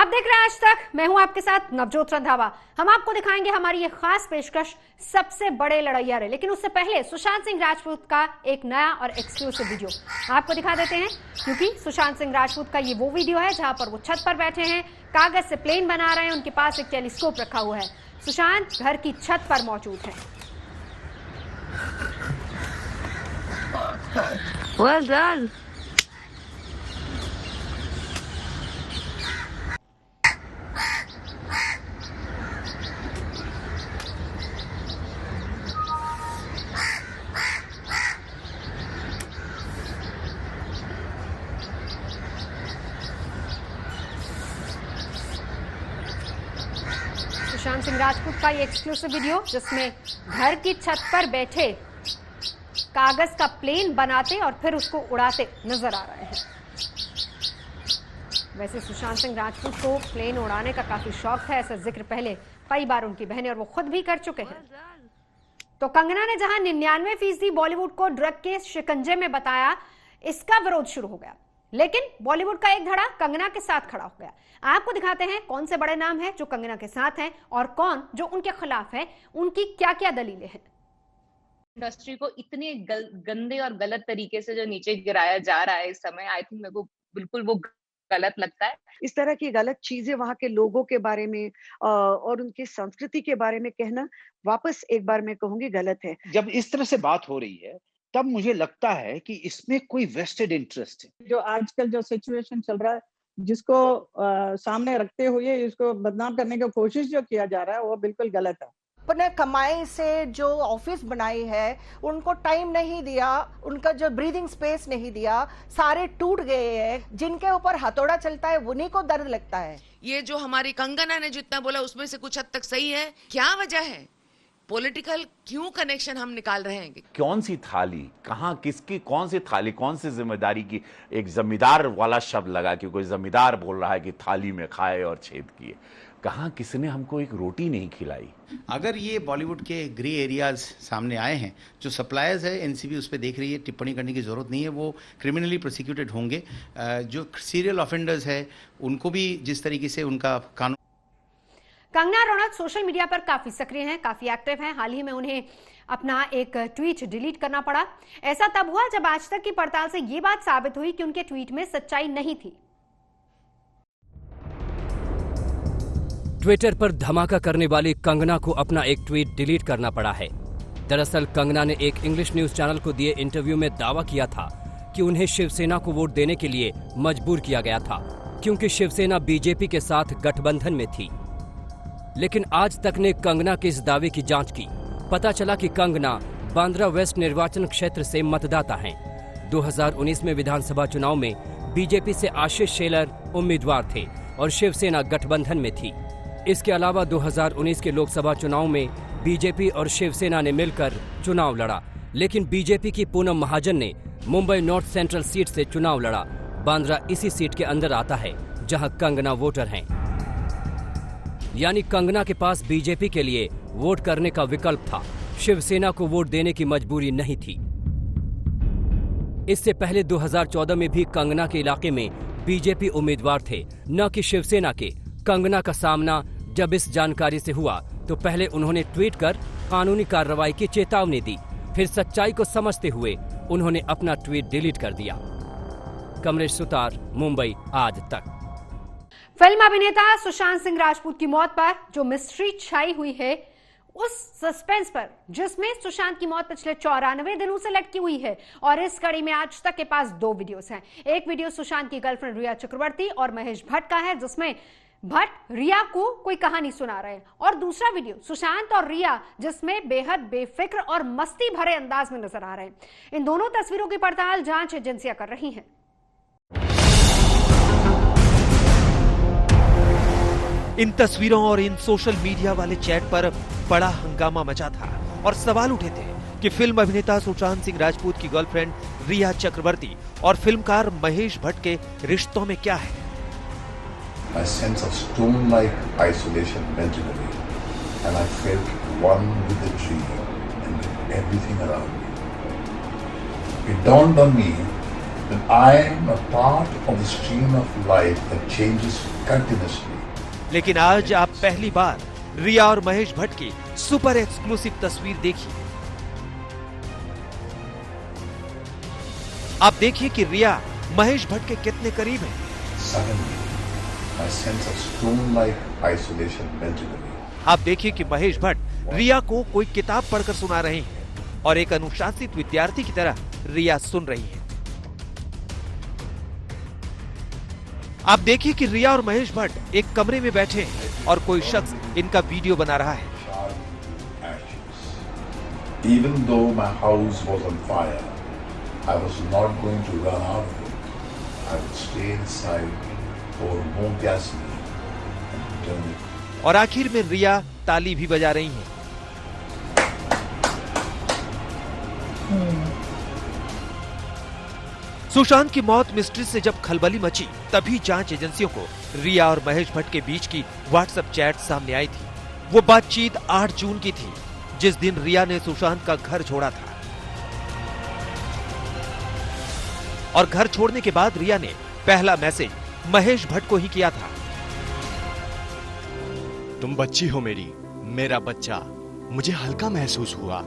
देख रहे हैं आज तक। मैं हूं आपके साथ नवजोत रंधावा। हम आपको दिखाएंगे हमारी ये खास पेशकश सबसे बड़े लड़ैया रहे। लेकिन उससे पहले सुशांत सिंह राजपूत का एक नया और एक्सक्लूसिव वीडियो आपको दिखा देते हैं, क्योंकि सुशांत सिंह राजपूत का ये वो वीडियो है जहां पर वो छत पर बैठे हैं, कागज से प्लेन बना रहे हैं, उनके पास एक टेलीस्कोप रखा हुआ है। सुशांत घर की छत पर मौजूद है। Well done. सुशांत सिंह राजपूत का ये एक्सक्लूसिव वीडियो जिसमें घर की छत पर बैठे कागज का प्लेन बनाते और फिर उसको उड़ाते नजर आ रहे हैं। वैसे सुशांत सिंह राजपूत को प्लेन उड़ाने का काफी शौक है, ऐसा जिक्र पहले कई बार उनकी बहनें और वो खुद भी कर चुके हैं। तो कंगना ने जहां 99% बॉलीवुड को ड्रग के शिकंजे में बताया, इसका विरोध शुरू हो गया। लेकिन बॉलीवुड का एक धड़ा कंगना के साथ खड़ा हो गया। आपको दिखाते हैं कौन से बड़े नाम हैं जो कंगना के साथ हैं और कौन जो उनके खिलाफ है, उनकी क्या क्या दलीलें हैं। इंडस्ट्री को इतने गंदे और गलत तरीके से जो नीचे गिराया जा रहा है इस समय, आई थिंक मेरे को बिल्कुल वो गलत लगता है। इस तरह की गलत चीजें वहां के लोगों के बारे में और उनकी संस्कृति के बारे में कहना, वापस एक बार मैं कहूंगी, गलत है। जब इस तरह से बात हो रही है तब मुझे लगता है कि इसमें कोई वेस्टेड इंटरेस्ट है। जो आजकल जो सिचुएशन चल रहा है, जिसको सामने रखते हुए इसको बदनाम करने की कोशिश जो किया जा रहा है, वो बिल्कुल गलत है। अपने कमाई से जो ऑफिस बनाई है, उनको टाइम नहीं दिया, उनका जो ब्रीदिंग स्पेस नहीं दिया, सारे टूट गए हैं। जिनके ऊपर हथौड़ा चलता है उन्हीं को दर्द लगता है। ये जो हमारी कंगना ने जितना बोला उसमें से कुछ हद तक सही है। क्या वजह है? पॉलिटिकल क्यों कनेक्शन हम निकाल रहे हैं? कौन सी थाली कहाँ, किसकी कौन सी थाली, कौन सी जिम्मेदारी की, एक जमींदार वाला शब्द लगा कि कोई जमींदार बोल रहा है कि थाली में खाए और छेद किए। कहाँ किसने हमको एक रोटी नहीं खिलाई। अगर ये बॉलीवुड के ग्रे एरियाज सामने आए हैं, जो सप्लायर्स है एनसीबी उस पर देख रही है, टिप्पणी करने की जरूरत नहीं है, वो क्रिमिनली प्रोसिक्यूटेड होंगे। जो सीरियल ऑफेंडर्स है उनको भी जिस तरीके से उनका कानून। कंगना रनौत सोशल मीडिया पर काफी सक्रिय हैं, काफी एक्टिव हैं। हाल ही में उन्हें अपना एक ट्वीट डिलीट करना पड़ा। ऐसा तब हुआ जब आज तक की पड़ताल से ये बात साबित हुई कि उनके ट्वीट में सच्चाई नहीं थी। ट्विटर पर धमाका करने वाली कंगना को अपना एक ट्वीट डिलीट करना पड़ा है। दरअसल कंगना ने एक इंग्लिश न्यूज चैनल को दिए इंटरव्यू में दावा किया था कि उन्हें शिवसेना को वोट देने के लिए मजबूर किया गया था, क्योंकि शिवसेना बीजेपी के साथ गठबंधन में थी। लेकिन आज तक ने कंगना के इस दावे की जांच की। पता चला कि कंगना बांद्रा वेस्ट निर्वाचन क्षेत्र से मतदाता हैं। 2019 में विधानसभा चुनाव में बीजेपी से आशीष शेलर उम्मीदवार थे और शिवसेना गठबंधन में थी। इसके अलावा 2019 के लोकसभा चुनाव में बीजेपी और शिवसेना ने मिलकर चुनाव लड़ा, लेकिन बीजेपी की पूनम महाजन ने मुंबई नॉर्थ सेंट्रल सीट से चुनाव लड़ा। बांद्रा इसी सीट के अंदर आता है जहां कंगना वोटर हैं। यानी कंगना के पास बीजेपी के लिए वोट करने का विकल्प था, शिवसेना को वोट देने की मजबूरी नहीं थी। इससे पहले 2014 में भी कंगना के इलाके में बीजेपी उम्मीदवार थे, न कि शिवसेना के। कंगना का सामना जब इस जानकारी से हुआ तो पहले उन्होंने ट्वीट कर कानूनी कार्रवाई की चेतावनी दी, फिर सच्चाई को समझते हुए उन्होंने अपना ट्वीट डिलीट कर दिया। कमलेश सुतार, मुंबई आज तक। फिल्म अभिनेता सुशांत सिंह राजपूत की मौत पर जो मिस्ट्री छाई हुई है, उस सस्पेंस पर जिसमें सुशांत की मौत पिछले 94 दिनों से लटकी हुई है। और इस कड़ी में आज तक के पास 2 वीडियोस हैं। एक वीडियो सुशांत की गर्लफ्रेंड रिया चक्रवर्ती और महेश भट्ट का है, जिसमें भट्ट रिया को कोई कहानी सुना रहे हैं, और दूसरा वीडियो सुशांत और रिया जिसमें बेहद बेफिक्र और मस्ती भरे अंदाज में नजर आ रहे हैं। इन दोनों तस्वीरों की पड़ताल जांच एजेंसियां कर रही हैं। इन तस्वीरों और इन सोशल मीडिया वाले चैट पर बड़ा हंगामा मचा था और सवाल उठे थे कि फिल्म अभिनेता सुशांत सिंह राजपूत की गर्लफ्रेंड रिया चक्रवर्ती और फिल्मकार महेश भट्ट के रिश्तों में क्या है। My sense of stone-like isolation melted away, and I felt one with the tree and with everything around me. It dawned on me that I am a part of the stream of life that changes continuously. लेकिन आज आप पहली बार रिया और महेश भट्ट की super exclusive तस्वीर देखिए। आप देखिए कि रिया महेश भट्ट के कितने करीब हैं। Suddenly, my sense of stone-like isolation melted away. आप देखिए कि महेश भट्ट रिया को कोई किताब पढ़कर सुना रहे हैं और एक अनुशासित विद्यार्थी की तरह रिया सुन रही है। आप देखिए कि रिया और महेश भट्ट एक कमरे में बैठे हैं और कोई शख्स इनका वीडियो बना रहा है। Even though my house was on fire, I was not going to run out of it. I would stay inside, pour more gasoline, and turn it. और आखिर में रिया ताली भी बजा रही हैं। सुशांत की मौत मिस्ट्री से जब खलबली मची, तभी जांच एजेंसियों को रिया और महेश भट्ट के बीच की व्हाट्सएप चैट सामने आई थी। वो बातचीत 8 जून की थी, जिस दिन रिया ने सुशांत का घर छोड़ा था। और घर छोड़ने के बाद रिया ने पहला मैसेज महेश भट्ट को ही किया था। तुम बच्ची हो मेरी, मेरा बच्चा, मुझे हल्का महसूस हुआ।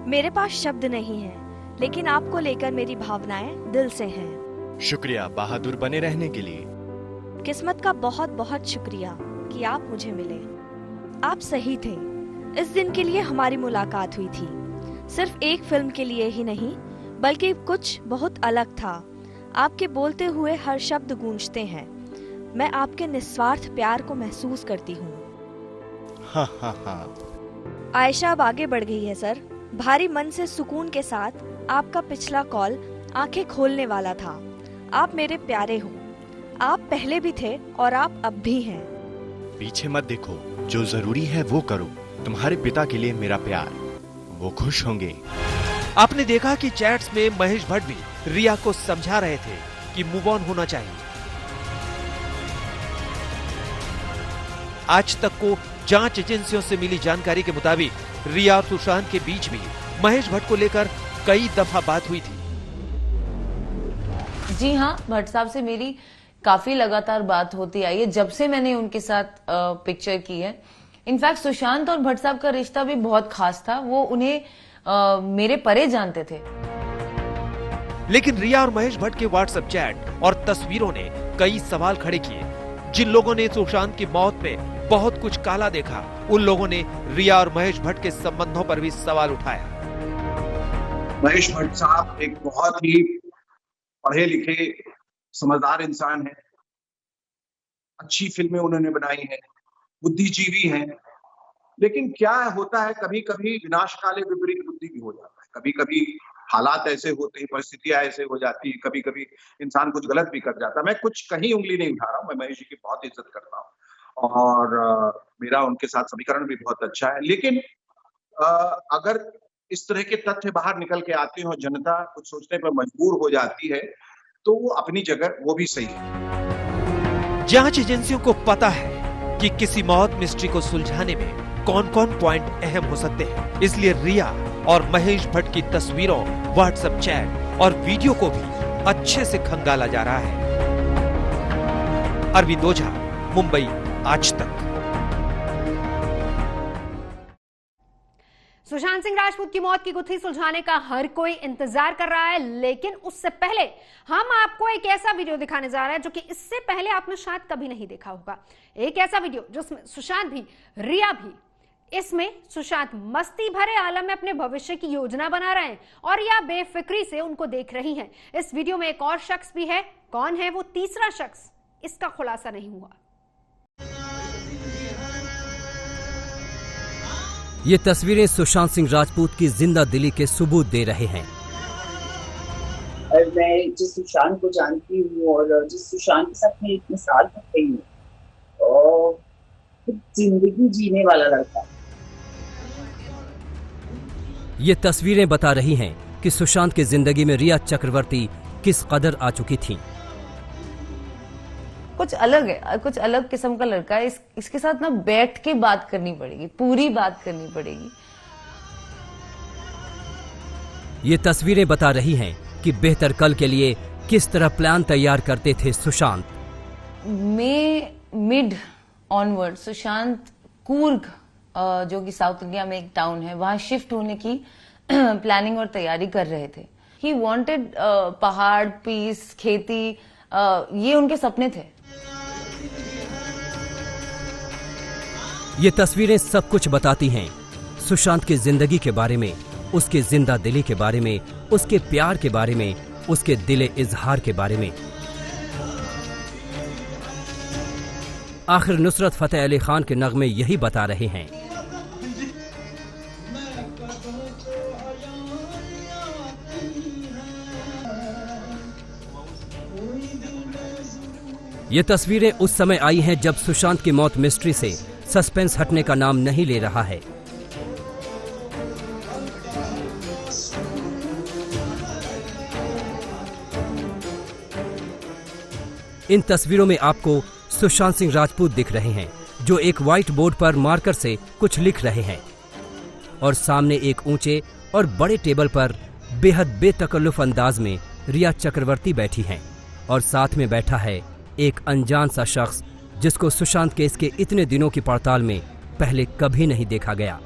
मेरे पास शब्द नहीं है, लेकिन आपको लेकर मेरी भावनाएं दिल से हैं। शुक्रिया बहादुर बने रहने के लिए। किस्मत का बहुत बहुत शुक्रिया कि आप मुझे मिले। आप सही थे। इस दिन के लिए हमारी मुलाकात हुई थी। सिर्फ एक फिल्म के लिए ही नहीं, बल्कि कुछ बहुत अलग था। आपके बोलते हुए हर शब्द गूंजते हैं। मैं आपके निस्वार्थ प्यार को महसूस करती हूँ। हाँ हाँ हाँ। आयशा अब आगे बढ़ गई है सर। भारी मन से सुकून के साथ आपका पिछला कॉल आंखें खोलने वाला था। आप मेरे प्यारे हो। आप पहले भी थे और आप अब भी हैं। पीछे मत देखो, जो जरूरी है वो करो। तुम्हारे पिता के लिए मेरा प्यार, वो खुश होंगे। आपने देखा कि चैट्स में महेश भट्ट भी रिया को समझा रहे थे कि मूव ऑन होना चाहिए। आज तक को जांच एजेंसियों से मिली जानकारी के मुताबिक रिया और सुशांत के बीच भी महेश भट्ट को लेकर कई दफा बात हुई थी। जी हाँ, भट्ट साहब से मेरी काफी लगातार बात होती आई है जब से मैंने उनके साथ पिक्चर की है। इनफैक्ट सुशांत और भट्ट साहब का रिश्ता भी बहुत खास था। वो उन्हें मेरे परे जानते थे। लेकिन रिया और महेश भट्ट के व्हाट्सएप चैट और तस्वीरों ने कई सवाल खड़े किए। जिन लोगों ने सुशांत की मौत में बहुत कुछ काला देखा, उन लोगों ने रिया और महेश भट्ट के संबंधों पर भी सवाल उठाया। महेश भट्ट साहब एक बहुत ही पढ़े लिखे समझदार इंसान है। अच्छी फिल्में उन्होंने बनाई हैं, बुद्धिजीवी हैं। लेकिन क्या होता है, कभी कभी विनाश काले विपरीत बुद्धि भी हो जाता है। कभी कभी हालात ऐसे होते हैं, परिस्थितियां ऐसे हो जाती है, कभी कभी इंसान कुछ गलत भी कर जाता है। मैं कुछ कहीं उंगली नहीं उठा रहा हूँ। मैं महेश जी की बहुत इज्जत करता हूँ और मेरा उनके साथ समीकरण भी बहुत अच्छा है। लेकिन अगर इस तरह के तथ्य बाहर निकल के आते हैं और जनता कुछ सोचने पर मजबूर हो जाती है, तो वो अपनी जगह वो भी सही है। जांच एजेंसियों को पता है कि किसी मौत मिस्ट्री को सुलझाने में कौन कौन पॉइंट अहम हो सकते हैं। इसलिए रिया और महेश भट्ट की तस्वीरों, व्हाट्सएप चैट और वीडियो को भी अच्छे से खंगाला जा रहा है। अरविंद ओझा, मुंबई, आज तक। सुशांत सिंह राजपूत की मौत की गुत्थी सुलझाने का हर कोई इंतजार कर रहा है, लेकिन उससे पहले हम आपको एक ऐसा वीडियो दिखाने जा रहे हैं जो कि इससे पहले आपने शायद कभी नहीं देखा होगा। एक ऐसा वीडियो जिसमें सुशांत भी, रिया भी, इसमें सुशांत मस्ती भरे आलम में अपने भविष्य की योजना बना रहे हैं और रिया बेफिक्री से उनको देख रही हैं। इस वीडियो में एक और शख्स भी है। कौन है वो तीसरा शख्स, इसका खुलासा नहीं हुआ। ये तस्वीरें सुशांत सिंह राजपूत की जिंदा दिली के सबूत दे रहे हैं। मैं जिस सुशांत को जानती हूँ और जिस सुशांत के साथ मैं इतने साल तक रही हूँ, और जिंदगी जीने वाला लड़का। ये तस्वीरें बता रही हैं कि सुशांत की जिंदगी में रिया चक्रवर्ती किस कदर आ चुकी थी। कुछ अलग है, कुछ अलग किस्म का लड़का है। इसके साथ ना बैठ के बात करनी पड़ेगी, पूरी बात करनी पड़ेगी। ये तस्वीरें बता रही हैं कि बेहतर कल के लिए किस तरह प्लान तैयार करते थे सुशांत। मई मिड ऑनवर्ड सुशांत कूर्ग जो कि साउथ इंडिया में एक टाउन है, वहां शिफ्ट होने की प्लानिंग और तैयारी कर रहे थे। ही वांटेड पहाड़, पीस, खेती, ये उनके सपने थे। ये तस्वीरें सब कुछ बताती हैं सुशांत की जिंदगी के बारे में, उसके जिंदा दिली के बारे में, उसके प्यार के बारे में, उसके दिले इजहार के बारे में। आखिर नुसरत फतेह अली खान के नगमे यही बता रहे हैं। ये तस्वीरें उस समय आई हैं जब सुशांत की मौत मिस्ट्री से सस्पेंस हटने का नाम नहीं ले रहा है। इन तस्वीरों में आपको सुशांत सिंह राजपूत दिख रहे हैं जो एक व्हाइट बोर्ड पर मार्कर से कुछ लिख रहे हैं और सामने एक ऊंचे और बड़े टेबल पर बेहद बेतकल्लुफ अंदाज में रिया चक्रवर्ती बैठी हैं और साथ में बैठा है एक अनजान सा शख्स जिसको सुशांत केस के इतने दिनों की पड़ताल में पहले कभी नहीं देखा गया।